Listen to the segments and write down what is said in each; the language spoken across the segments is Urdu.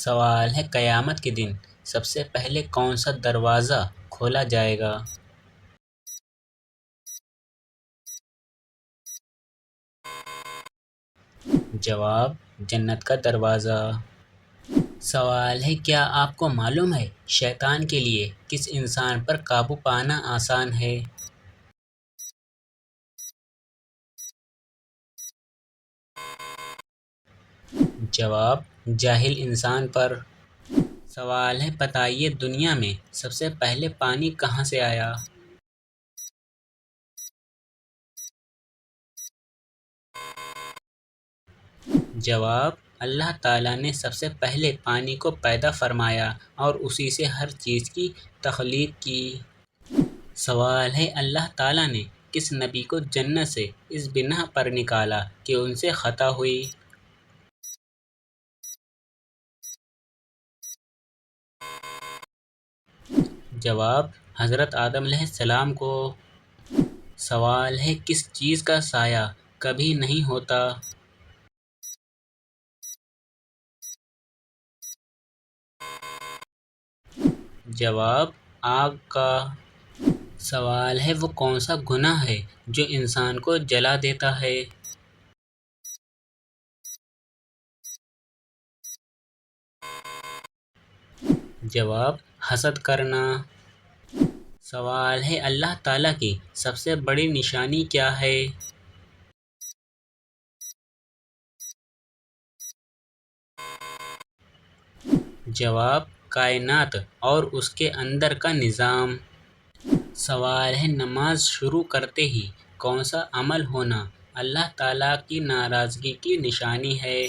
سوال ہے قیامت کے دن سب سے پہلے کون سا دروازہ کھولا جائے گا؟ جواب: جنت کا دروازہ۔ سوال ہے کیا آپ کو معلوم ہے شیطان کے لیے کس انسان پر قابو پانا آسان ہے؟ جواب: جاہل انسان پر۔ سوال ہے بتائیے دنیا میں سب سے پہلے پانی کہاں سے آیا؟ جواب: اللہ تعالیٰ نے سب سے پہلے پانی کو پیدا فرمایا اور اسی سے ہر چیز کی تخلیق کی۔ سوال ہے اللہ تعالیٰ نے کس نبی کو جنت سے اس بنا پر نکالا کہ ان سے خطا ہوئی؟ جواب: حضرت آدم علیہ السلام کو۔ سوال ہے کس چیز کا سایہ کبھی نہیں ہوتا؟ جواب: آگ کا۔ سوال ہے وہ کون سا گناہ ہے جو انسان کو جلا دیتا ہے؟ جواب: حسد کرنا۔ سوال ہے اللہ تعالیٰ کی سب سے بڑی نشانی کیا ہے؟ جواب: کائنات اور اس کے اندر کا نظام۔ سوال ہے نماز شروع کرتے ہی کون سا عمل ہونا اللہ تعالیٰ کی ناراضگی کی نشانی ہے؟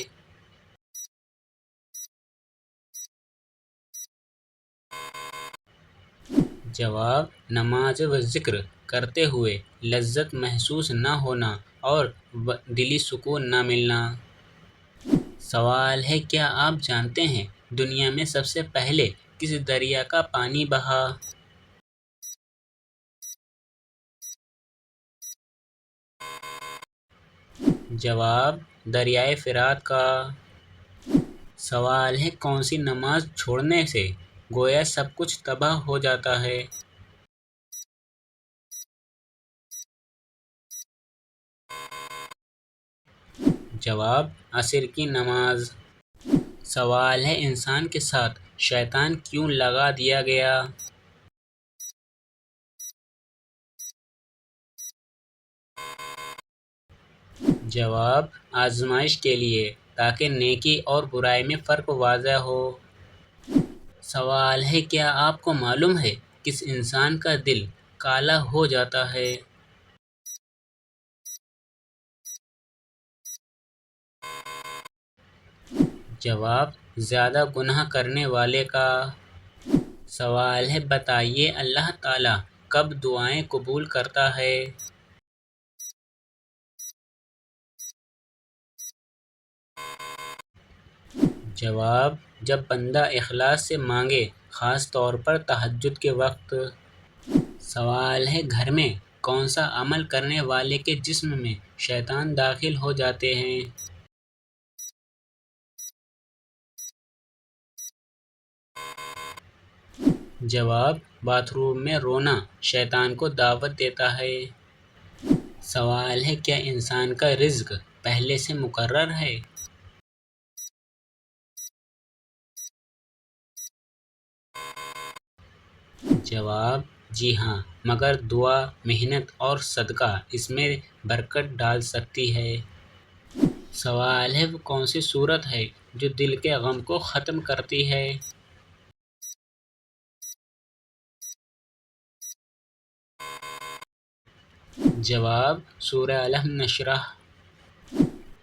جواب: نماز و ذکر کرتے ہوئے لذت محسوس نہ ہونا اور دلی سکون نہ ملنا۔ سوال ہے کیا آپ جانتے ہیں دنیا میں سب سے پہلے کس دریا کا پانی بہا؟ جواب: دریائے فرات کا۔ سوال ہے کون سی نماز چھوڑنے سے گویا سب کچھ تباہ ہو جاتا ہے؟ جواب: عصر کی نماز۔ سوال ہے انسان کے ساتھ شیطان کیوں لگا دیا گیا؟ جواب: آزمائش کے لیے تاکہ نیکی اور برائی میں فرق واضح ہو۔ سوال ہے کیا آپ کو معلوم ہے کس انسان کا دل کالا ہو جاتا ہے؟ جواب: زیادہ گناہ کرنے والے کا۔ سوال ہے بتائیے اللہ تعالیٰ کب دعائیں قبول کرتا ہے؟ جواب: جب بندہ اخلاص سے مانگے، خاص طور پر تہجد کے وقت۔ سوال ہے گھر میں کون سا عمل کرنے والے کے جسم میں شیطان داخل ہو جاتے ہیں؟ جواب: باتھ روم میں رونا شیطان کو دعوت دیتا ہے۔ سوال ہے کیا انسان کا رزق پہلے سے مقرر ہے؟ جواب: جی ہاں، مگر دعا، محنت اور صدقہ اس میں برکت ڈال سکتی ہے۔ سوال ہے وہ کون سی صورت ہے جو دل کے غم کو ختم کرتی ہے؟ جواب: سورہ الم نشرح۔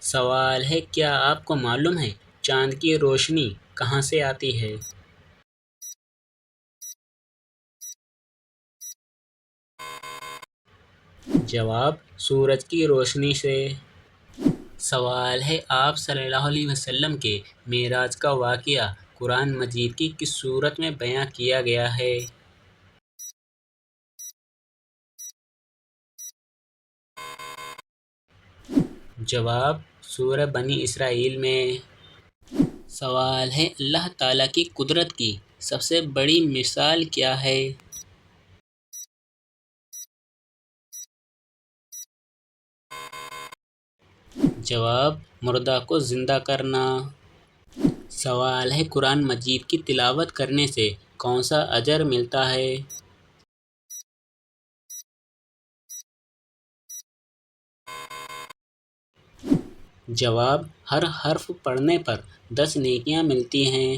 سوال ہے کیا آپ کو معلوم ہے چاند کی روشنی کہاں سے آتی ہے؟ جواب: سورج کی روشنی سے۔ سوال ہے آپ صلی اللہ علیہ وسلم کے معراج کا واقعہ قرآن مجید کی کس سورت میں بیان کیا گیا ہے؟ جواب: سورہ بنی اسرائیل میں۔ سوال ہے اللہ تعالیٰ کی قدرت کی سب سے بڑی مثال کیا ہے؟ جواب مردہ کو زندہ کرنا۔ سوال ہے قرآن مجید کی تلاوت کرنے سے کون سا اجر ملتا ہے؟ جواب ہر حرف پڑھنے پر 10 نیکیاں ملتی ہیں۔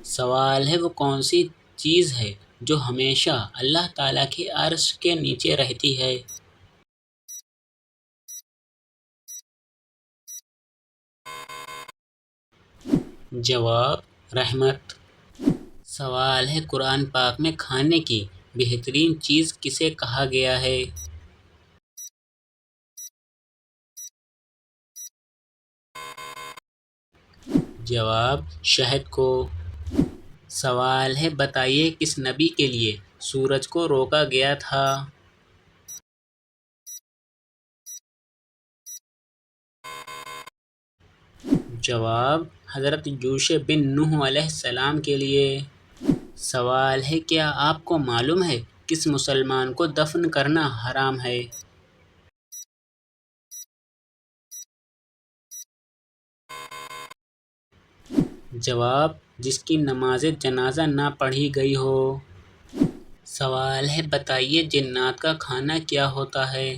سوال ہے وہ کون سی چیز ہے جو ہمیشہ اللہ تعالیٰ کے عرش کے نیچے رہتی ہے؟ جواب رحمت۔ سوال ہے قرآن پاک میں کھانے کی بہترین چیز کسے کہا گیا ہے؟ جواب شہد کو۔ سوال ہے بتائیے کس نبی کے لیے سورج کو روکا گیا تھا؟ جواب حضرت یوشع بن نوح علیہ السلام کے لیے۔ سوال ہے کیا آپ کو معلوم ہے کس مسلمان کو دفن کرنا حرام ہے؟ جواب جس کی نماز جنازہ نہ پڑھی گئی ہو۔ سوال ہے بتائیے جنات کا کھانا کیا ہوتا ہے؟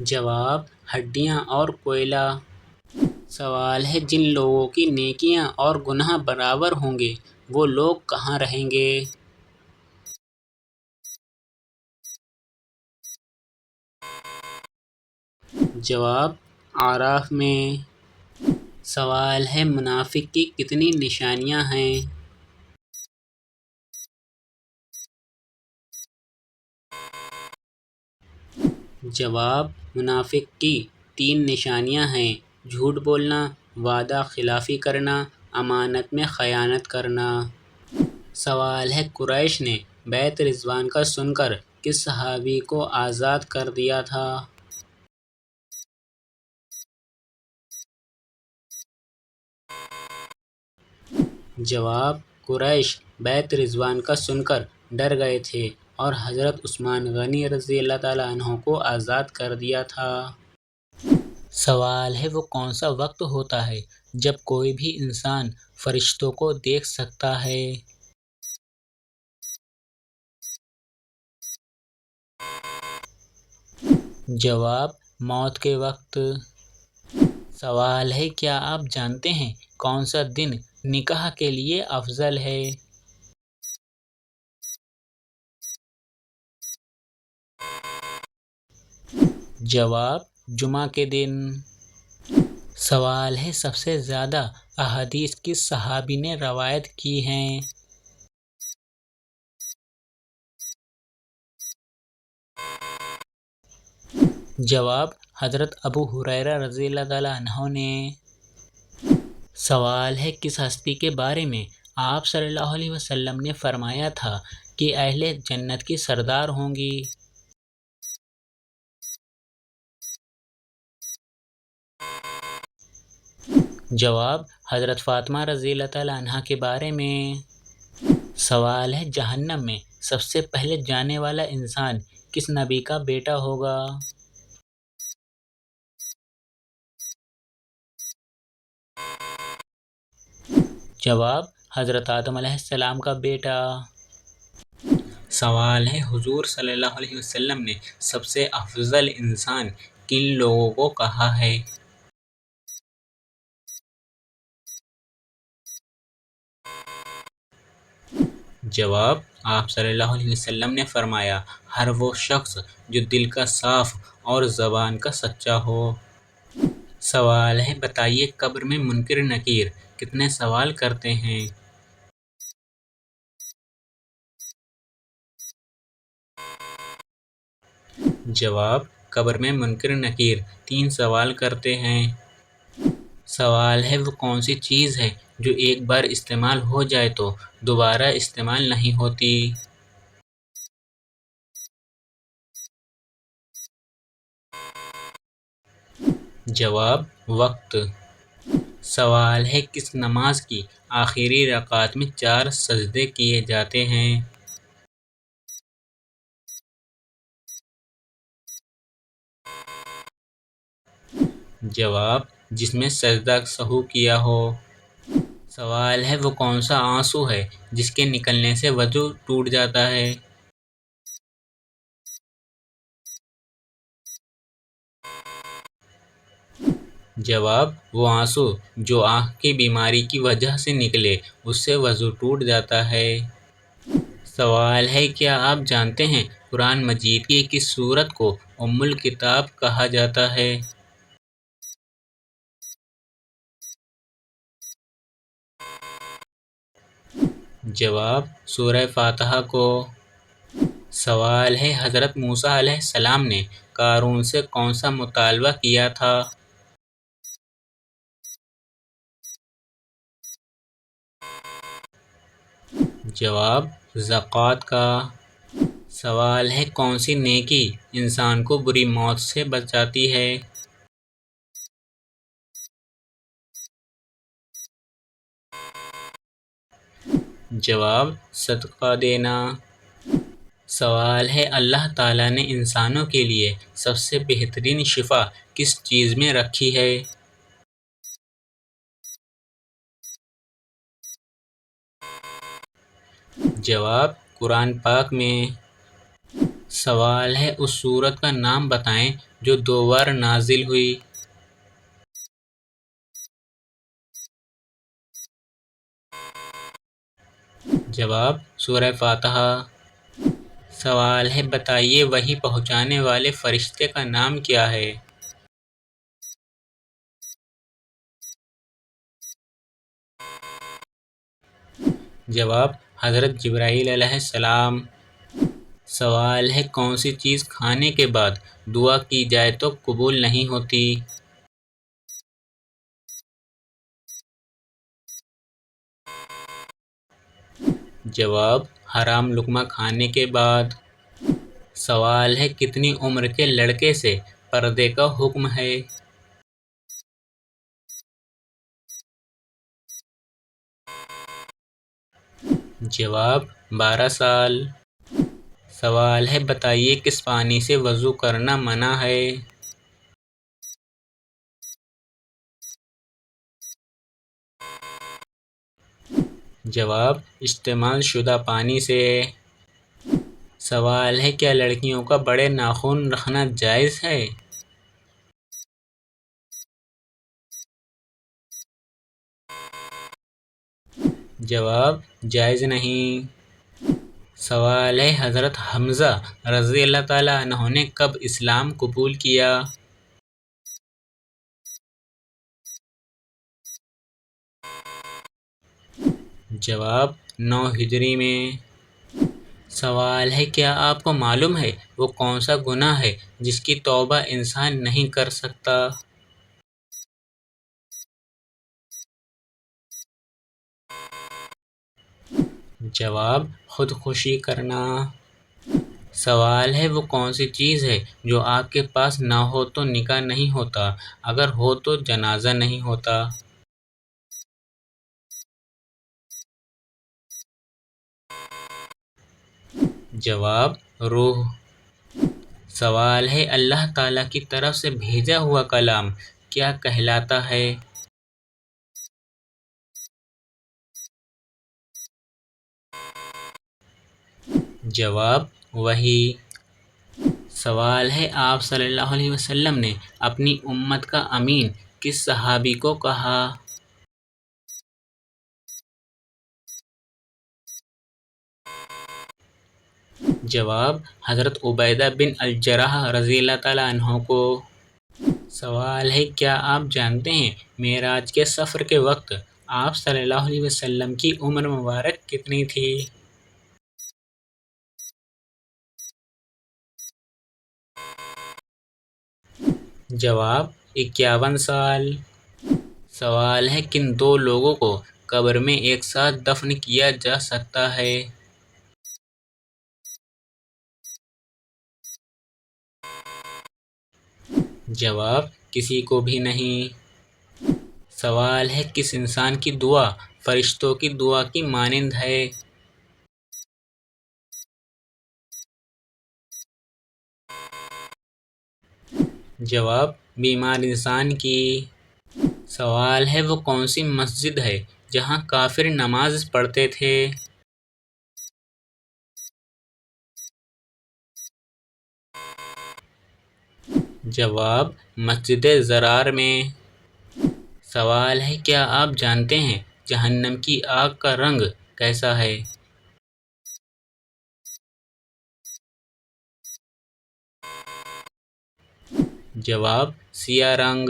جواب ہڈیاں اور کوئلہ۔ سوال ہے جن لوگوں کی نیکیاں اور گناہ برابر ہوں گے وہ لوگ کہاں رہیں گے؟ جواب اعراف میں۔ سوال ہے منافق کی کتنی نشانیاں ہیں؟ جواب منافق کی 3 نشانیاں ہیں: جھوٹ بولنا، وعدہ خلافی کرنا، امانت میں خیانت کرنا۔ سوال ہے قریش نے بیعت رضوان کا سن کر کس صحابی کو آزاد کر دیا تھا؟ جواب قریش بیعت رضوان کا سن کر ڈر گئے تھے اور حضرت عثمان غنی رضی اللہ تعالیٰ عنہ کو آزاد کر دیا تھا۔ سوال ہے وہ کون سا وقت ہوتا ہے جب کوئی بھی انسان فرشتوں کو دیکھ سکتا ہے؟ جواب موت کے وقت۔ سوال ہے کیا آپ جانتے ہیں کون سا دن نکاح کے لیے افضل ہے؟ جواب جمعہ کے دن۔ سوال ہے سب سے زیادہ احادیث کس صحابی نے روایت کی ہیں؟ جواب حضرت ابو ہریرہ رضی اللہ تعالیٰ عنہ نے۔ سوال ہے کس ہستی کے بارے میں آپ صلی اللہ علیہ وسلم نے فرمایا تھا کہ اہل جنت کی سردار ہوں گی؟ جواب حضرت فاطمہ رضی اللہ تعالیٰ عنہ کے بارے میں۔ سوال ہے جہنم میں سب سے پہلے جانے والا انسان کس نبی کا بیٹا ہوگا؟ جواب حضرت آدم علیہ السلام کا بیٹا۔ سوال ہے حضور صلی اللہ علیہ وسلم نے سب سے افضل انسان کن لوگوں کو کہا ہے؟ جواب آپ صلی اللہ علیہ وسلم نے فرمایا ہر وہ شخص جو دل کا صاف اور زبان کا سچا ہو۔ سوال ہے بتائیے قبر میں منکر نکیر کتنے سوال کرتے ہیں؟ جواب قبر میں منکر نکیر 3 سوال کرتے ہیں۔ سوال ہے وہ کون سی چیز ہے جو ایک بار استعمال ہو جائے تو دوبارہ استعمال نہیں ہوتی؟ جواب: وقت۔ سوال ہے کس نماز کی آخری رکعت میں 4 سجدے کیے جاتے ہیں؟ جواب: جس میں سجدہ سہو کیا ہو۔ سوال ہے وہ کون سا آنسو ہے جس کے نکلنے سے وضو ٹوٹ جاتا ہے؟ جواب: وہ آنسو جو آنکھ کی بیماری کی وجہ سے نکلے، اس سے وضو ٹوٹ جاتا ہے۔ سوال ہے کیا آپ جانتے ہیں قرآن مجید کی کس سورت کو ام الکتاب کہا جاتا ہے؟ جواب: سورہ فاتحہ کو۔ سوال ہے حضرت موسیٰ علیہ السلام نے قارون سے کون سا مطالبہ کیا تھا؟ جواب: زکوٰۃ کا۔ سوال ہے کون سی نیکی انسان کو بری موت سے بچاتی ہے؟ جواب: صدقہ دینا۔ سوال ہے اللہ تعالیٰ نے انسانوں کے لیے سب سے بہترین شفا کس چیز میں رکھی ہے؟ جواب: قرآن پاک میں۔ سوال ہے اس سورت کا نام بتائیں جو 2 بار نازل ہوئی۔ جواب: سورہ فاتحہ۔ سوال ہے بتائیے وحی پہنچانے والے فرشتے کا نام کیا ہے؟ جواب: حضرت جبرائیل علیہ السلام۔ سوال ہے کون سی چیز کھانے کے بعد دعا کی جائے تو قبول نہیں ہوتی؟ جواب: حرام لقمہ کھانے کے بعد۔ سوال ہے کتنی عمر کے لڑکے سے پردے کا حکم ہے؟ جواب: 12 سال۔ سوال ہے بتائیے کس پانی سے وضو کرنا منع ہے؟ جواب: استعمال شدہ پانی سے۔ سوال ہے کیا لڑکیوں کا بڑے ناخن رکھنا جائز ہے؟ جواب: جائز نہیں۔ سوال ہے حضرت حمزہ رضی اللہ تعالیٰ عنہ نے کب اسلام قبول کیا؟ جواب: 9 ہجری میں۔ سوال ہے کیا آپ کو معلوم ہے وہ کون سا گناہ ہے جس کی توبہ انسان نہیں کر سکتا؟ جواب: خودکشی کرنا۔ سوال ہے وہ کون سی چیز ہے جو آپ کے پاس نہ ہو تو نکاح نہیں ہوتا، اگر ہو تو جنازہ نہیں ہوتا؟ جواب: روح۔ سوال ہے اللہ تعالیٰ کی طرف سے بھیجا ہوا کلام کیا کہلاتا ہے؟ جواب: وحی۔ سوال ہے آپ صلی اللہ علیہ وسلم نے اپنی امت کا امین کس صحابی کو کہا؟ جواب: حضرت عبیدہ بن الجراح رضی اللہ تعالیٰ عنہ کو۔ سوال ہے کیا آپ جانتے ہیں معراج کے سفر کے وقت آپ صلی اللہ علیہ وسلم کی عمر مبارک کتنی تھی؟ جواب: 51 سال۔ سوال ہے کن 2 لوگوں کو قبر میں ایک ساتھ دفن کیا جا سکتا ہے؟ جواب: کسی کو بھی نہیں۔ سوال ہے کس انسان کی دعا فرشتوں کی دعا کی مانند ہے؟ جواب بیمار انسان کی۔ سوال ہے وہ کون سی مسجد ہے جہاں کافر نماز پڑھتے تھے؟ جواب مسجد ضرار میں۔ سوال ہے کیا آپ جانتے ہیں جہنم کی آگ کا رنگ کیسا ہے؟ جواب سیاہ رنگ۔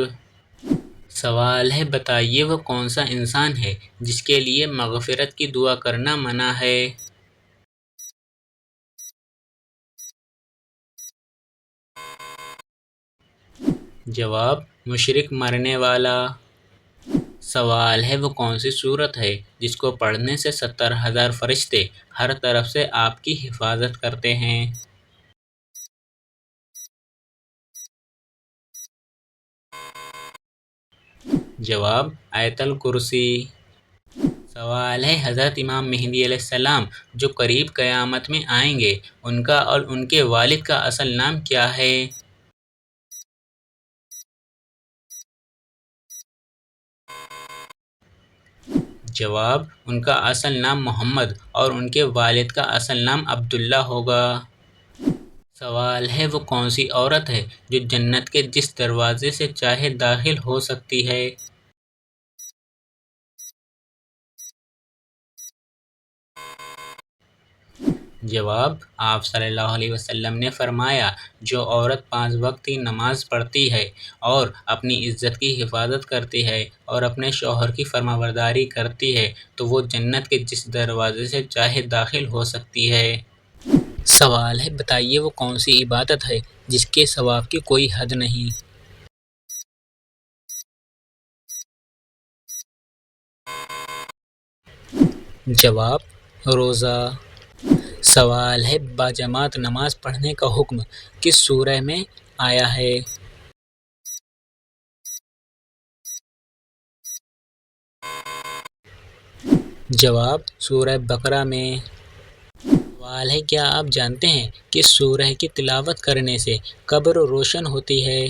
سوال ہے بتائیے وہ کون سا انسان ہے جس کے لیے مغفرت کی دعا کرنا منع ہے؟ جواب مشرک مرنے والا۔ سوال ہے وہ کون سی سورت ہے جس کو پڑھنے سے 70,000 فرشتے ہر طرف سے آپ کی حفاظت کرتے ہیں؟ جواب آیت الکرسی۔ سوال ہے حضرت امام مہدی علیہ السلام جو قریب قیامت میں آئیں گے ان کا اور ان کے والد کا اصل نام کیا ہے؟ جواب ان کا اصل نام محمد اور ان کے والد کا اصل نام عبداللہ ہوگا۔ سوال ہے وہ کون سی عورت ہے جو جنت کے جس دروازے سے چاہے داخل ہو سکتی ہے؟ جواب آپ صلی اللہ علیہ وسلم نے فرمایا جو عورت 5 وقت کی نماز پڑھتی ہے اور اپنی عزت کی حفاظت کرتی ہے اور اپنے شوہر کی فرمانبرداری کرتی ہے تو وہ جنت کے جس دروازے سے چاہے داخل ہو سکتی ہے۔ سوال ہے بتائیے وہ کون سی عبادت ہے جس کے ثواب کی کوئی حد نہیں؟ جواب روزہ۔ سوال ہے باجماعت نماز پڑھنے کا حکم کس سورہ میں آیا ہے؟ جواب سورہ بقرہ میں۔ سوال ہے کیا آپ جانتے ہیں کس سورہ کی تلاوت کرنے سے قبر روشن ہوتی ہے؟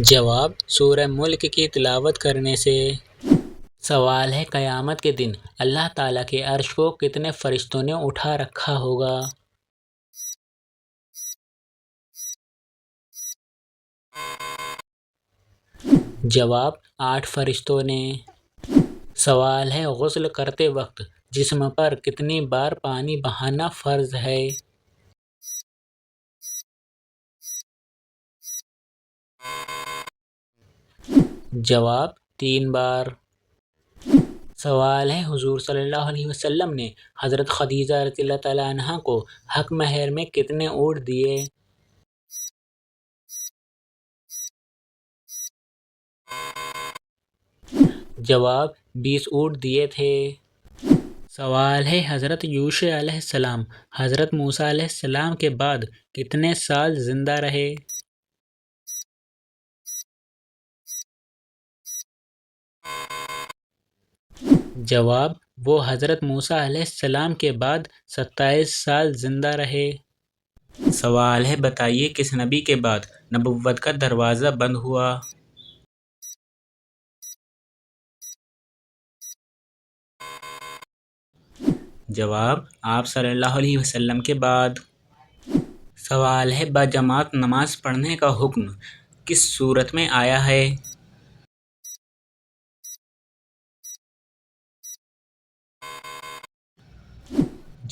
جواب سورہ ملک کی تلاوت کرنے سے۔ سوال ہے قیامت کے دن اللہ تعالیٰ کے عرش کو کتنے فرشتوں نے اٹھا رکھا ہوگا؟ جواب 8 فرشتوں نے۔ سوال ہے غسل کرتے وقت جسم پر کتنی بار پانی بہانا فرض ہے؟ جواب 3 بار۔ سوال ہے حضور صلی اللہ علیہ وسلم نے حضرت خدیجہ رضی اللہ تعالیٰ عنہا کو حق مہر میں کتنے اونٹ دیے؟ جواب 20 اونٹ دیے تھے۔ سوال ہے حضرت یوشع علیہ السلام حضرت موسیٰ علیہ السلام کے بعد کتنے سال زندہ رہے؟ جواب وہ حضرت موسیٰ علیہ السلام کے بعد 27 سال زندہ رہے۔ سوال ہے بتائیے کس نبی کے بعد نبوت کا دروازہ بند ہوا؟ جواب آپ صلی اللہ علیہ وسلم کے بعد۔ سوال ہے باجماعت نماز پڑھنے کا حکم کس سورت میں آیا ہے؟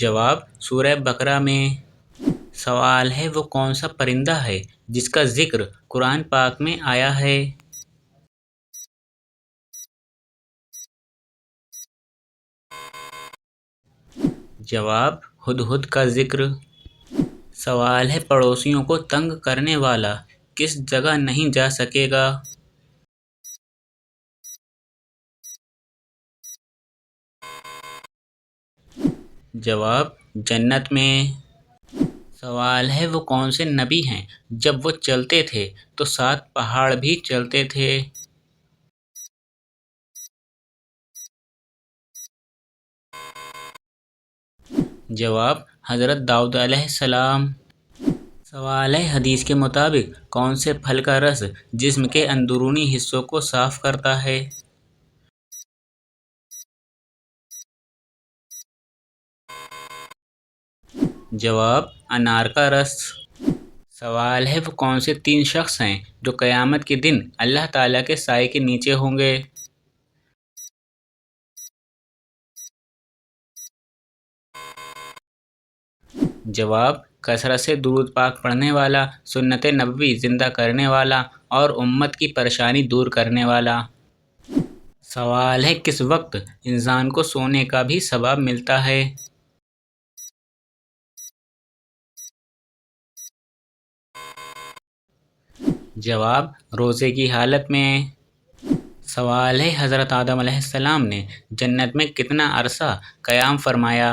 جواب سورہ بقرہ میں۔ سوال ہے وہ کون سا پرندہ ہے جس کا ذکر قرآن پاک میں آیا ہے؟ جواب ہدہد کا ذکر۔ سوال ہے پڑوسیوں کو تنگ کرنے والا کس جگہ نہیں جا سکے گا؟ جواب جنت میں؟ سوال ہے وہ کون سے نبی ہیں جب وہ چلتے تھے تو 7 پہاڑ بھی چلتے تھے؟ جواب حضرت داؤد علیہ السلام۔ سوال ہے حدیث کے مطابق کون سے پھل کا رس جسم کے اندرونی حصوں کو صاف کرتا ہے؟ جواب انار کا رس۔ سوال ہے وہ کون سے 3 شخص ہیں جو قیامت کے دن اللہ تعالیٰ کے سائے کے نیچے ہوں گے؟ جواب کثرت سے درود پاک پڑھنے والا، سنت نبوی زندہ کرنے والا اور امت کی پریشانی دور کرنے والا۔ سوال ہے کس وقت انسان کو سونے کا بھی ثواب ملتا ہے؟ جواب روزے کی حالت میں۔ سوال ہے حضرت آدم علیہ السلام نے جنت میں کتنا عرصہ قیام فرمایا؟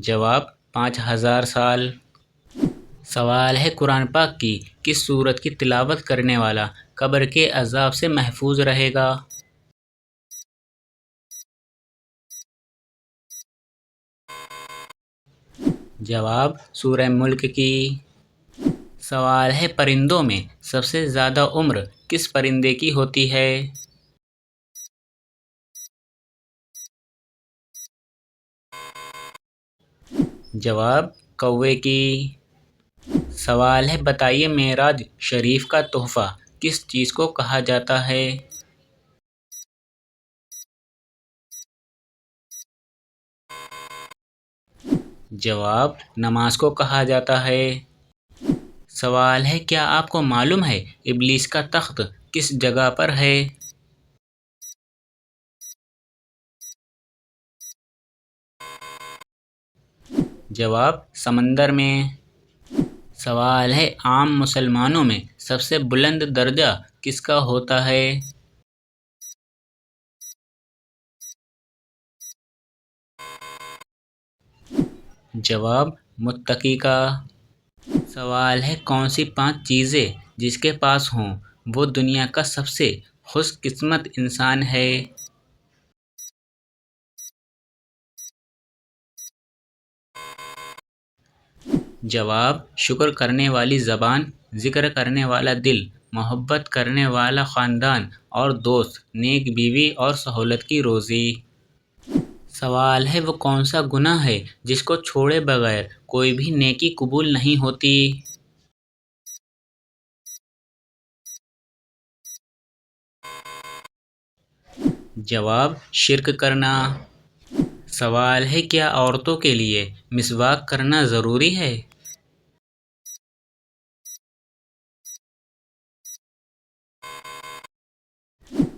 جواب 5000 سال۔ سوال ہے قرآن پاک کی کس سورت کی تلاوت کرنے والا قبر کے عذاب سے محفوظ رہے گا؟ جواب سورہ ملک کی۔ سوال ہے پرندوں میں سب سے زیادہ عمر کس پرندے کی ہوتی ہے؟ جواب کوے کی۔ سوال ہے بتائیے معراج شریف کا تحفہ کس چیز کو کہا جاتا ہے؟ جواب نماز کو کہا جاتا ہے۔ سوال ہے کیا آپ کو معلوم ہے ابلیس کا تخت کس جگہ پر ہے؟ جواب سمندر میں۔ سوال ہے عام مسلمانوں میں سب سے بلند درجہ کس کا ہوتا ہے؟ جواب متقی کا۔ سوال ہے کون سی 5 چیزیں جس کے پاس ہوں وہ دنیا کا سب سے خوش قسمت انسان ہے؟ جواب شکر کرنے والی زبان، ذکر کرنے والا دل، محبت کرنے والا خاندان اور دوست، نیک بیوی اور سہولت کی روزی۔ سوال ہے وہ کون سا گناہ ہے جس کو چھوڑے بغیر کوئی بھی نیکی قبول نہیں ہوتی؟ جواب شرک کرنا۔ سوال ہے کیا عورتوں کے لیے مسواک کرنا ضروری ہے؟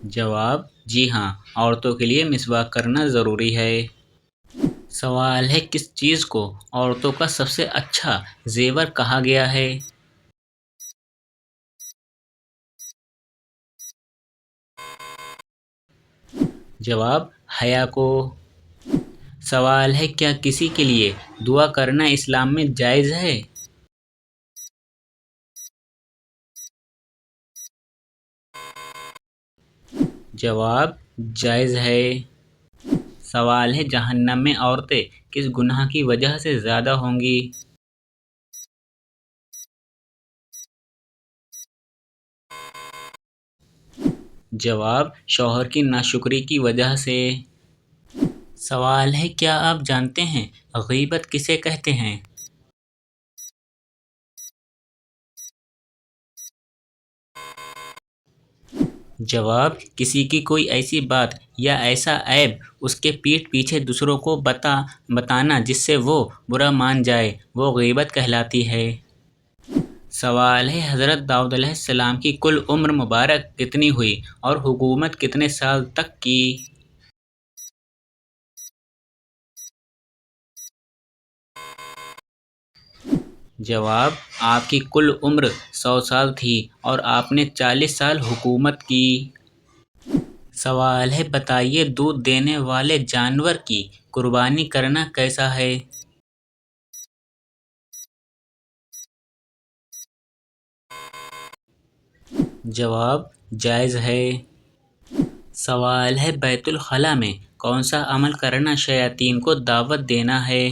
جواب جی ہاں، عورتوں کے لیے مسواک کرنا ضروری ہے۔ سوال ہے کس چیز کو عورتوں کا سب سے اچھا زیور کہا گیا ہے؟ جواب حیا کو۔ سوال ہے کیا کسی کے لیے دعا کرنا اسلام میں جائز ہے؟ جواب جائز ہے۔ سوال ہے جہنم میں عورتیں کس گناہ کی وجہ سے زیادہ ہوں گی؟ جواب شوہر کی ناشکری کی وجہ سے۔ سوال ہے کیا آپ جانتے ہیں غیبت کسے کہتے ہیں؟ جواب کسی کی کوئی ایسی بات یا ایسا عیب اس کے پیٹھ پیچھے دوسروں کو بتانا جس سے وہ برا مان جائے، وہ غیبت کہلاتی ہے۔ سوال ہے حضرت داؤد علیہ السلام کی کل عمر مبارک کتنی ہوئی اور حکومت کتنے سال تک کی؟ جواب آپ کی کل عمر 100 سال تھی اور آپ نے 40 سال حکومت کی۔ سوال ہے بتائیے دودھ دینے والے جانور کی قربانی کرنا کیسا ہے؟ جواب جائز ہے۔ سوال ہے بیت الخلاء میں کون سا عمل کرنا شیاطین کو دعوت دینا ہے؟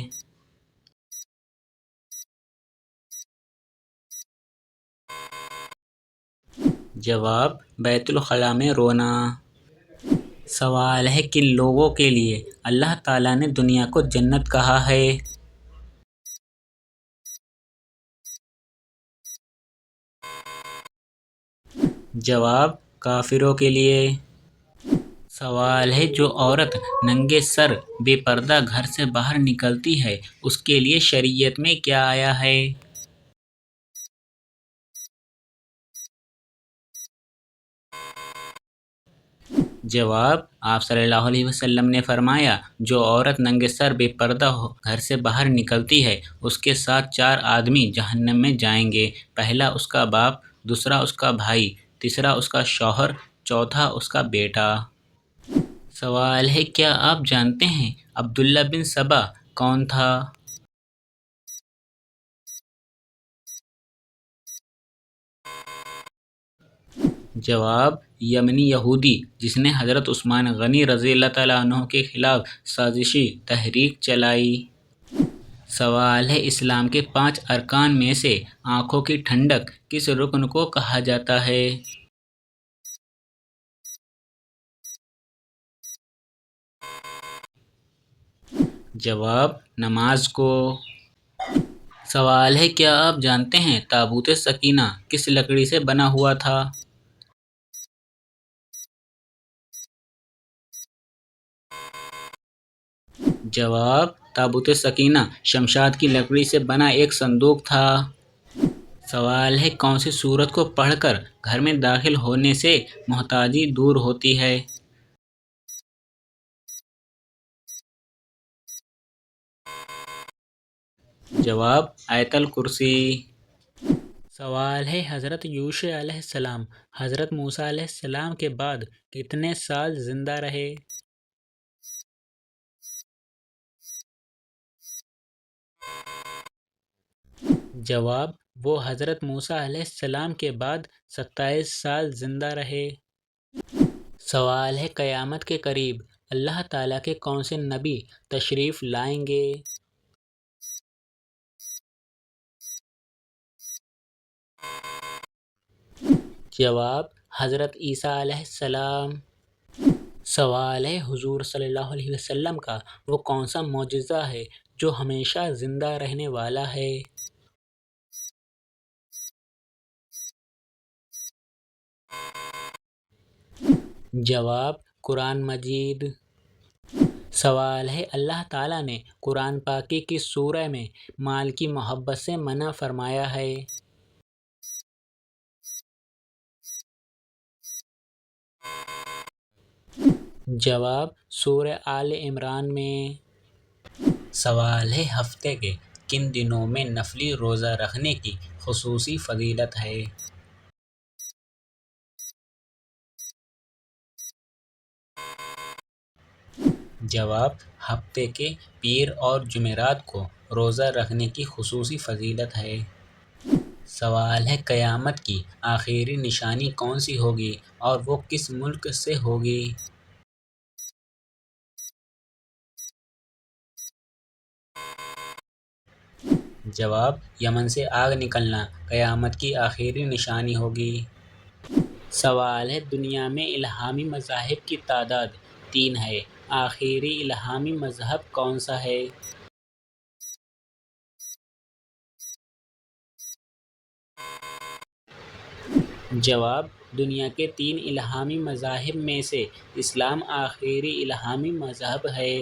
جواب بیت الخلاء میں رونا۔ سوال ہے کن لوگوں کے لیے اللہ تعالیٰ نے دنیا کو جنت کہا ہے؟ جواب کافروں کے لیے۔ سوال ہے جو عورت ننگے سر بے پردہ گھر سے باہر نکلتی ہے اس کے لیے شریعت میں کیا آیا ہے؟ جواب آپ صلی اللہ علیہ وسلم نے فرمایا جو عورت ننگے سر بے پردہ گھر سے باہر نکلتی ہے اس کے ساتھ 4 آدمی جہنم میں جائیں گے، پہلا اس کا باپ، دوسرا اس کا بھائی، تیسرا اس کا شوہر، چوتھا اس کا بیٹا۔ سوال ہے کیا آپ جانتے ہیں عبداللہ بن سبا کون تھا؟ جواب یمنی یہودی جس نے حضرت عثمان غنی رضی اللہ تعالیٰ عنہ کے خلاف سازشی تحریک چلائی۔ سوال ہے اسلام کے 5 ارکان میں سے آنکھوں کی ٹھنڈک کس رکن کو کہا جاتا ہے؟ جواب نماز کو۔ سوال ہے کیا آپ جانتے ہیں تابوت سکینہ کس لکڑی سے بنا ہوا تھا؟ جواب تابوت سکینہ شمشاد کی لکڑی سے بنا ایک صندوق تھا۔ سوال ہے کون سی سورت کو پڑھ کر گھر میں داخل ہونے سے محتاجی دور ہوتی ہے؟ جواب آیت الکرسی۔ سوال ہے حضرت یوشع علیہ السلام حضرت موسیٰ علیہ السلام کے بعد کتنے سال زندہ رہے؟ جواب وہ حضرت موسیٰ علیہ السلام کے بعد 27 سال زندہ رہے۔ سوال ہے قیامت کے قریب اللہ تعالیٰ کے کون سے نبی تشریف لائیں گے؟ جواب حضرت عیسیٰ علیہ السلام۔ سوال ہے حضور صلی اللہ علیہ وسلم کا وہ کون سا معجزہ ہے جو ہمیشہ زندہ رہنے والا ہے؟ جواب قرآن مجید۔ سوال ہے اللہ تعالیٰ نے قرآن پاک کی کس سورہ میں مال کی محبت سے منع فرمایا ہے؟ جواب سورہ آل عمران میں۔ سوال ہے ہفتے کے کن دنوں میں نفلی روزہ رکھنے کی خصوصی فضیلت ہے؟ جواب ہفتے کے پیر اور جمعرات کو روزہ رکھنے کی خصوصی فضیلت ہے۔ سوال ہے قیامت کی آخری نشانی کون سی ہوگی اور وہ کس ملک سے ہوگی؟ جواب یمن سے آگ نکلنا قیامت کی آخری نشانی ہوگی۔ سوال ہے دنیا میں الہامی مذاہب کی تعداد 3 ہے، آخری الہامی مذہب کون سا ہے؟ جواب دنیا کے 3 الہامی مذاہب میں سے اسلام آخری الہامی مذہب ہے۔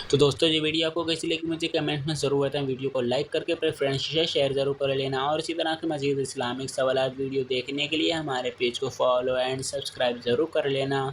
تو دوستو یہ ویڈیو آپ کو کیسی لگی مجھے کمنٹ میں ضرور بتائیں، ویڈیو کو لائک کر کے اپنے فرینڈس سے شیئر ضرور کر لینا، اور اسی طرح کے مزید اسلامک سوالات ویڈیو دیکھنے کے لیے ہمارے پیج کو فالو اینڈ سبسکرائب ضرور کر لینا۔